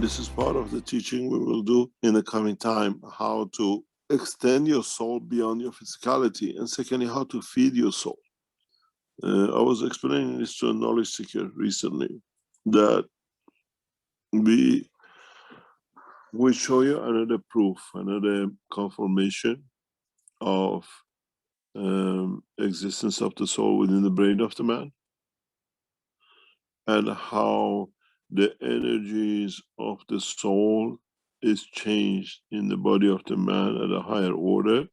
This is part of the teaching we will do in the coming time, how to extend your soul beyond your physicality, and secondly, how to feed your soul. I was explaining this to a knowledge seeker recently, that we show you another proof, another confirmation of existence of the soul within the brain of the man, and how the energies of the soul is changed in the body of the man at a higher order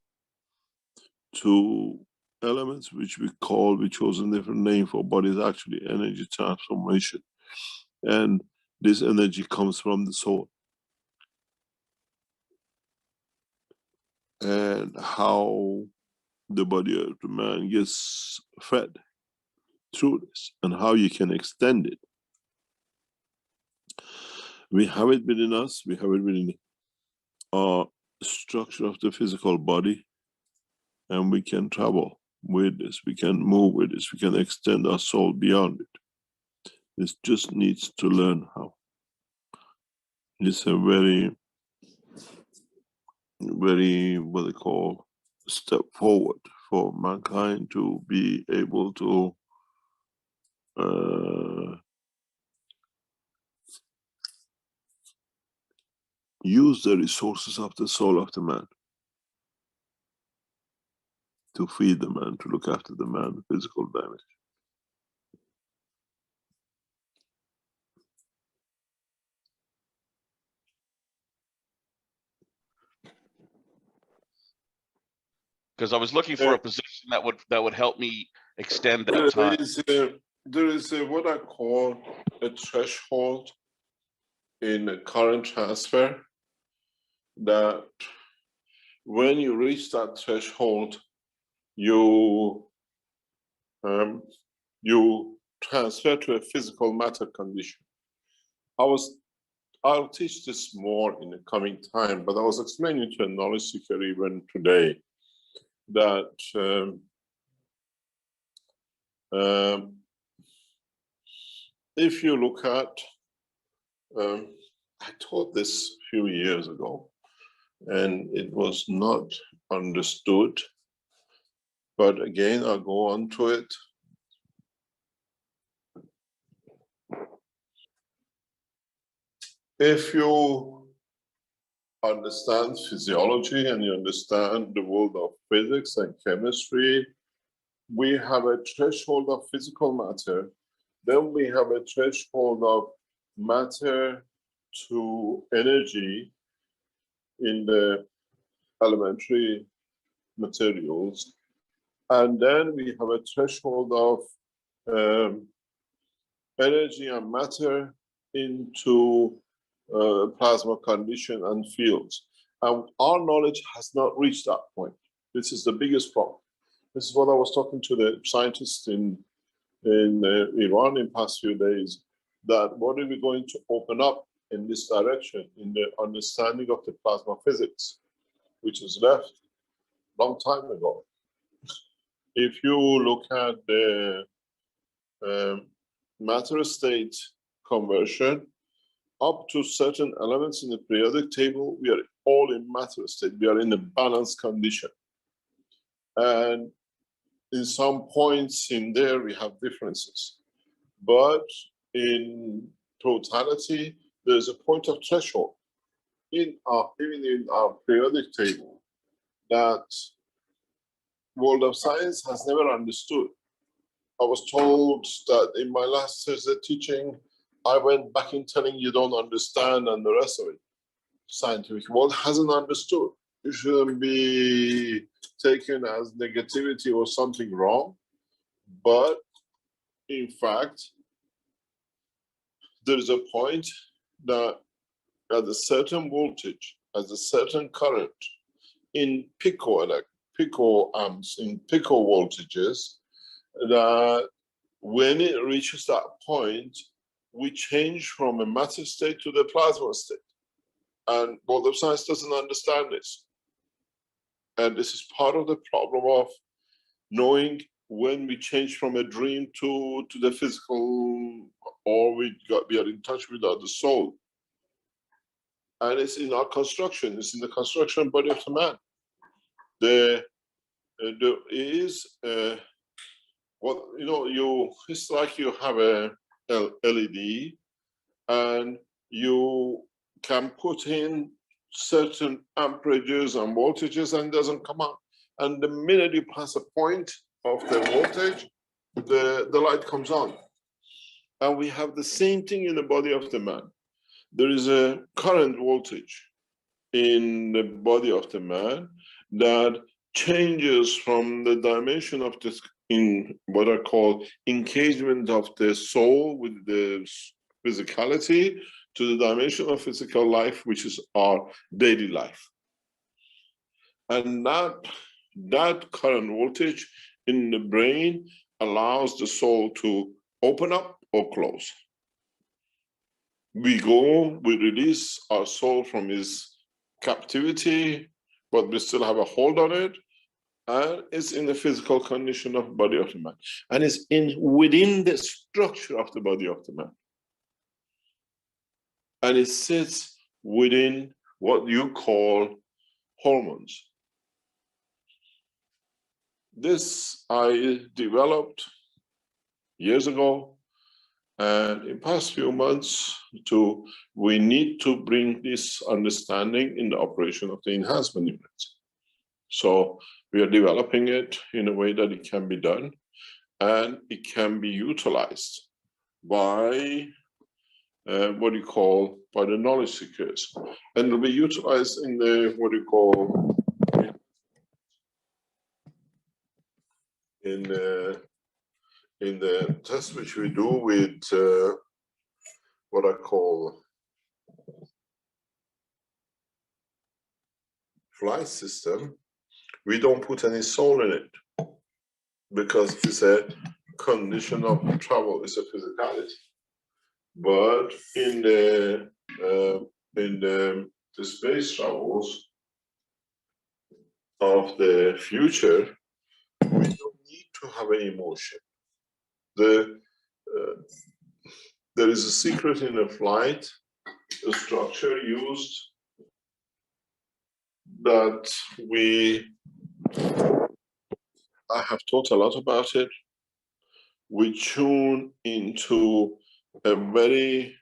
to elements which we chose a different name for, but it's actually energy transformation. And this energy comes from the soul. And how the body of the man gets fed through this, and how you can extend it. We have it within us, we have it within our structure of the physical body, and we can travel with this, we can move with this, we can extend our soul beyond it. This just needs to learn how. It's a very, very, what they call, step forward for mankind to be able to use the resources of the soul of the man to feed the man, to look after the man, physical damage. Because I was looking for a position that would help me extend that time. There is what I call a threshold in a current transfer, that when you reach that threshold, you transfer to a physical matter condition. I'll teach this more in the coming time, but I was explaining to a knowledge seeker even today that if you look at, I taught this a few years ago, and it was not understood, but again, I'll go on to it. If you understand physiology and you understand the world of physics and chemistry, we have a threshold of physical matter, then we have a threshold of matter to energy in the elementary materials, and then we have a threshold of energy and matter into plasma condition and fields. And our knowledge has not reached that point. This is the biggest problem. This is what I was talking to the scientists in Iran in past few days, that what are we going to open up in this direction, in the understanding of the plasma physics, which is left long time ago. If you look at the matter state conversion, up to certain elements in the periodic table, we are all in matter state. We are in a balanced condition. And in some points in there, we have differences. But in totality, there's a point of threshold even in our periodic table that world of science has never understood. I was told that in my last Thursday teaching, I went back in telling you don't understand and the rest of it. Scientific world hasn't understood. It shouldn't be taken as negativity or something wrong. But in fact, there is a point that at a certain voltage, at a certain current, in picoamps, in pico voltages, that when it reaches that point, we change from a matter state to the plasma state. And world of science doesn't understand this. And this is part of the problem of knowing when we change from a dream to the physical, or we are in touch with the soul. and it's in our construction. It's in the construction body of the man. There is what it's like you have a LED, and you can put in certain amperages and voltages, and it doesn't come out. And the minute you pass a point of the voltage, the light comes on. And we have the same thing in the body of the man. There is a current voltage in the body of the man that changes from the dimension of this, in what I call engagement of the soul with the physicality, to the dimension of physical life, which is our daily life. And that current voltage in the brain allows the soul to open up or close. We release our soul from its captivity, but we still have a hold on it, and it's in the physical condition of the body of the man. And it's within the structure of the body of the man. And it sits within what you call hormones. This I developed years ago, and in past few months we need to bring this understanding in the operation of the enhancement units. So we are developing it in a way that it can be done, and it can be utilized by what you call, by the knowledge seekers, and it will be utilized in the what you call in the test which we do with what I call flight system. We don't put any soul in it because it's a condition of travel, it's a physicality. But in the space travels of the future, we don't need to have any emotion. There is a secret in a flight, a structure used that I have taught a lot about it. We tune into a very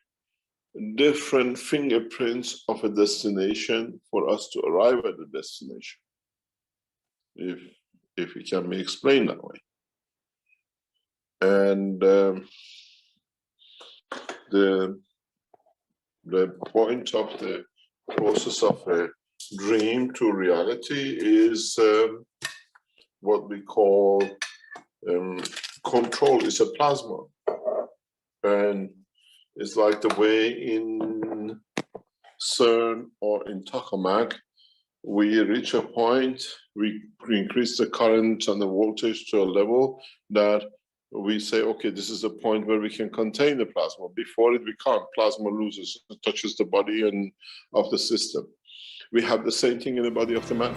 different fingerprints of a destination for us to arrive at the destination, if it can be explained that way. And the point of the process of a dream to reality is what we call control. It's a plasma, and it's like the way in CERN or in tokamak, we reach a point, we increase the current and the voltage to a level that we say, okay, this is a point where we can contain the plasma. Before it, we can't. Plasma loses, touches the body and of the system. We have the same thing in the body of the man.